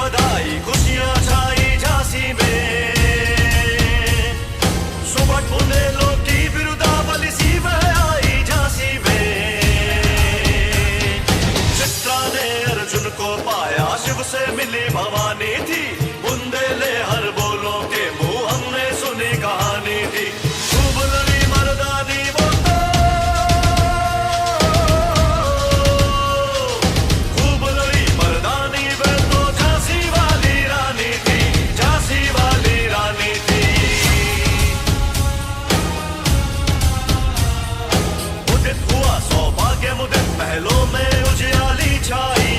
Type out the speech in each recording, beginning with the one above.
बधाई खुशियां छाई झांसी में सुबह बुंदेलों की बिरुदावली सी बह आई झांसी में चित्रा ने अर्जुन को पाया शिव से मिली भवानी थी बुंदेले हर बोलों के मुंह हमने सुनी कहानी थी खूब लड़ी मर्दानी वो तो खूब लड़ी मर्दानी वे तो झांसी वाली रानी थी झांसी वाली रानी थी उदित हुआ सौभाग्य मुदित महलों में उजियाली छाई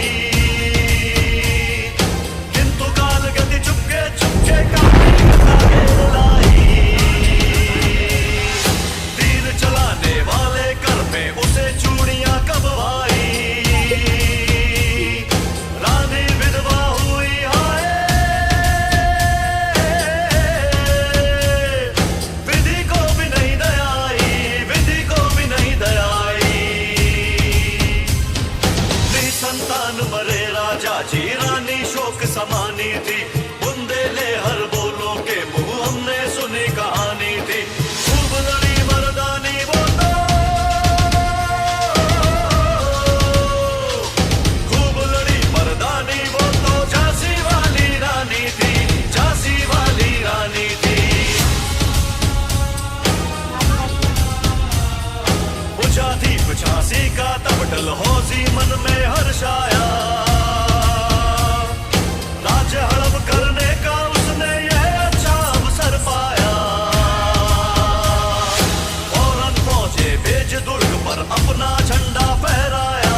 किंतु काल गति चुपके चुपके काफी लाई तीर चलाने वाले कर में उसे चूड़ियां कब भाई रानी विधवा हुई हाय विधि को भी नहीं दयाई विधि को भी नहीं दयाई संतान मरे राजा जी रानी शोक समानी थी बुंदेले हर बोलों के मुंह हमने सुनी कहानी थी खूब लड़ी मर्दानी वो तो खूब लड़ी मर्दानी वो तो झांसी वाली रानी थी झांसी वाली रानी थी बुझा दीप झांसी का तब डलहौजी मन में हर्षाया राज्य हड़प करने का उसने यह अच्छा अवसर पाया फौरन फौजे भेज दुर्ग पर अपना झंडा फहराया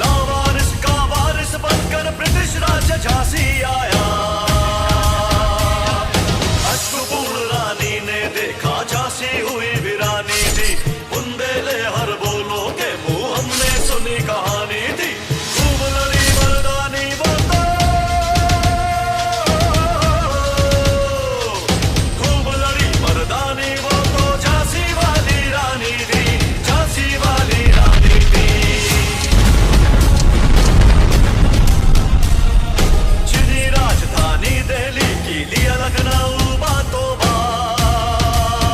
लावारिस का वारिस बनकर ब्रिटिश राज्य झांसी आया अश्रुपूर्ण रानी ने देखा झांसी हुई वीरानी थी बुंदेले हर बोलो के मुंह हमने सुनी कहानी थी खूब लड़ी मर्दानी वो तो खूब लड़ी मर्दानी वो तो झांसी वाली रानी थी झांसी वाली रानी थी छिनी राजधानी दिल्ली की लिया लखनऊ बातों बात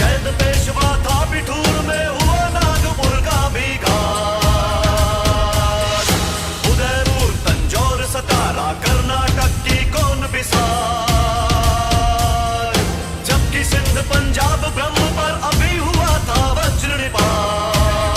कैद पेशवा था बिठूर में हुआ नागपुर का भी घात उदयपुर तंजौर सतारा कर्नाटक की कौन बिसार जबकि सिंध पंजाब ब्रह्म पर अभी हुआ था वज्र निपात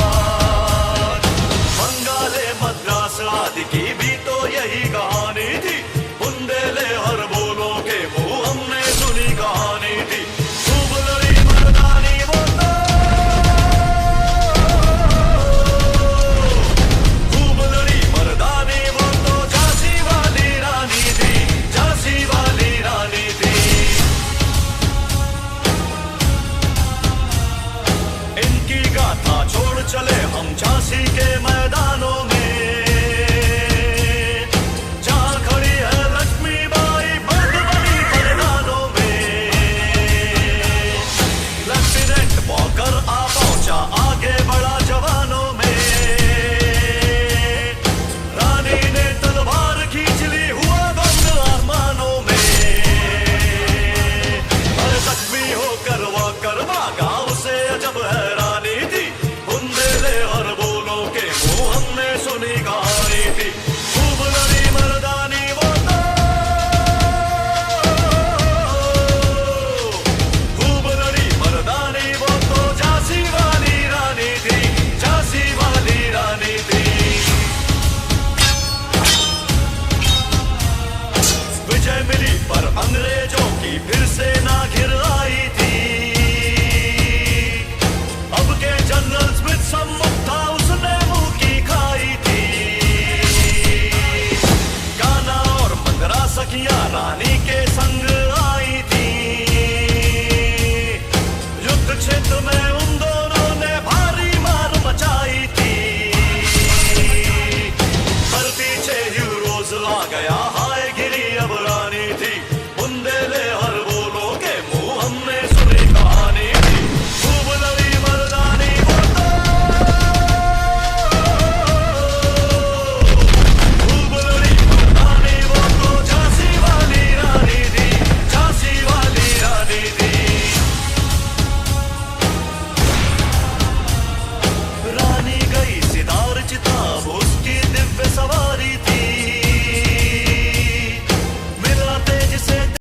बंगाले मद्रास आदि की भी तो यही कहानी थी बुंदेले हर बोलों के मुंह हमने सुनी कहानी थी खूब लड़ी मर्दानी वो तो खूब लड़ी मर्दानी वो तो झांसी वाली रानी थी झांसी वाली रानी थी इनकी गाथा छोड़ चले हम झांसी के मैदानों में जहाँ खड़ी है लक्ष्मीबाई बंद बनी मैदानों में लेफ्टिनेंट वॉकर आ पहुंचा आगे बढ़ा जवानों में रानी ने तलवार खींच ली हुआ बंद आसमानों में हर जख्मी होकर वॉकर भागा उसे अजब हैरानी थी बुंदेले हर बोलों के मुंह हमने सुनी कहा